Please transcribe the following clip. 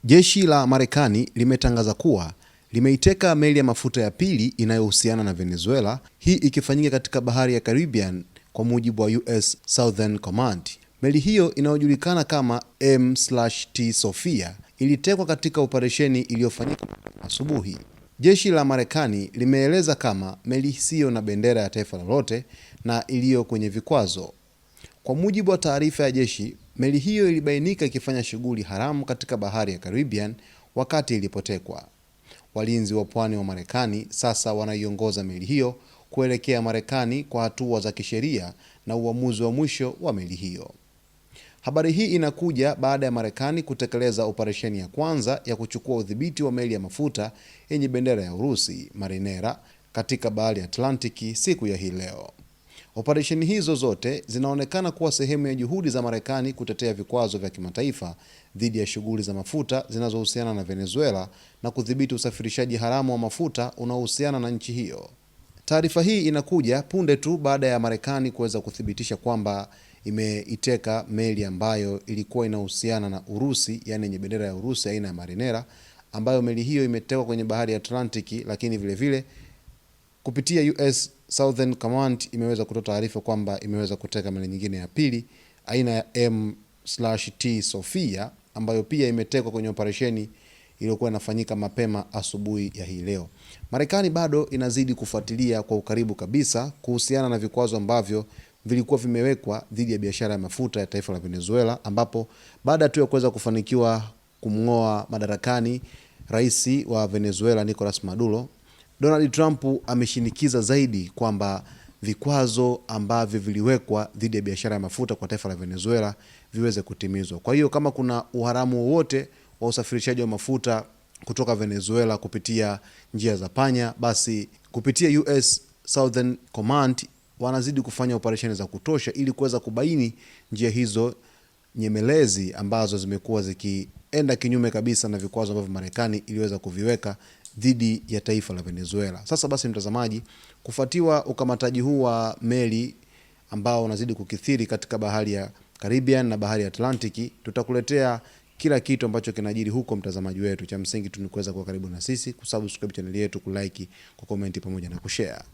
Jeshi la Marekani limetangaza kuwa limeiteka meli ya mafuta ya pili inayohusiana na Venezuela, hii ikifanyika katika bahari ya Caribbean kwa mujibu wa US Southern Command. Meli hiyo inayojulikana kama M/T Sophia ilitekwa katika operesheni iliyofanyika asubuhi. Jeshi la Marekani limeeleza kama meli isiyo na bendera ya taifa lolote na iliyo kwenye vikwazo. Kwa mujibu wa taarifa ya jeshi, meli hiyo ilibainika ikifanya shughuli haramu katika bahari ya Caribbean wakati ilipotekwa. Walinzi wa pwani wa Marekani sasa wanaiongoza meli hiyo kuelekea Marekani kwa hatua za kisheria na uamuzi wa mwisho wa meli hiyo. Habari hii inakuja baada ya Marekani kutekeleza operesheni ya kwanza ya kuchukua udhibiti wa meli ya mafuta yenye bendera ya Urusi, Marinera, katika bahari ya Atlantiki siku ya hii leo. Operesheni hizo zote zinaonekana kuwa sehemu ya juhudi za Marekani kutetea vikwazo vya kimataifa dhidi ya shughuli za mafuta zinazohusiana na Venezuela na kudhibiti usafirishaji haramu wa mafuta unaohusiana na nchi hiyo. Taarifa hii inakuja punde tu baada ya Marekani kuweza kuthibitisha kwamba imeiteka meli ambayo ilikuwa inahusiana na Urusi, yani yenye bendera ya Urusi aina ya Marinera, ambayo meli hiyo imetekwa kwenye bahari ya Atlantiki, lakini vile vile kupitia US Southern Command imeweza kutoa taarifa kwamba imeweza kuteka meli nyingine ya pili aina ya M/T Sophia ambayo pia imetekwa kwenye operesheni iliyokuwa inafanyika mapema asubuhi ya hii leo. Marekani bado inazidi kufuatilia kwa ukaribu kabisa kuhusiana na vikwazo ambavyo vilikuwa vimewekwa dhidi ya biashara ya mafuta ya taifa la Venezuela, ambapo baada tu ya kuweza kufanikiwa kumng'oa madarakani rais wa Venezuela Nicolas Maduro, Donald Trump ameshinikiza zaidi kwamba vikwazo ambavyo viliwekwa dhidi ya biashara ya mafuta kwa taifa la Venezuela viweze kutimizwa. Kwa hiyo kama kuna uharamu wowote wa usafirishaji wa mafuta kutoka Venezuela kupitia njia za panya, basi kupitia US Southern Command wanazidi kufanya operesheni za kutosha ili kuweza kubaini njia hizo nyemelezi ambazo zimekuwa zikienda kinyume kabisa na vikwazo ambavyo Marekani iliweza kuviweka dhidi ya taifa la Venezuela. Sasa basi mtazamaji, kufuatiwa ukamataji huu wa meli ambao unazidi kukithiri katika bahari ya Caribbean na bahari ya Atlantiki, tutakuletea kila kitu ambacho kinajiri huko mtazamaji wetu. Cha msingi tu ni kuweza kuwa karibu na sisi, kusubscribe channel yetu, kulike, kucomment pamoja na kushare.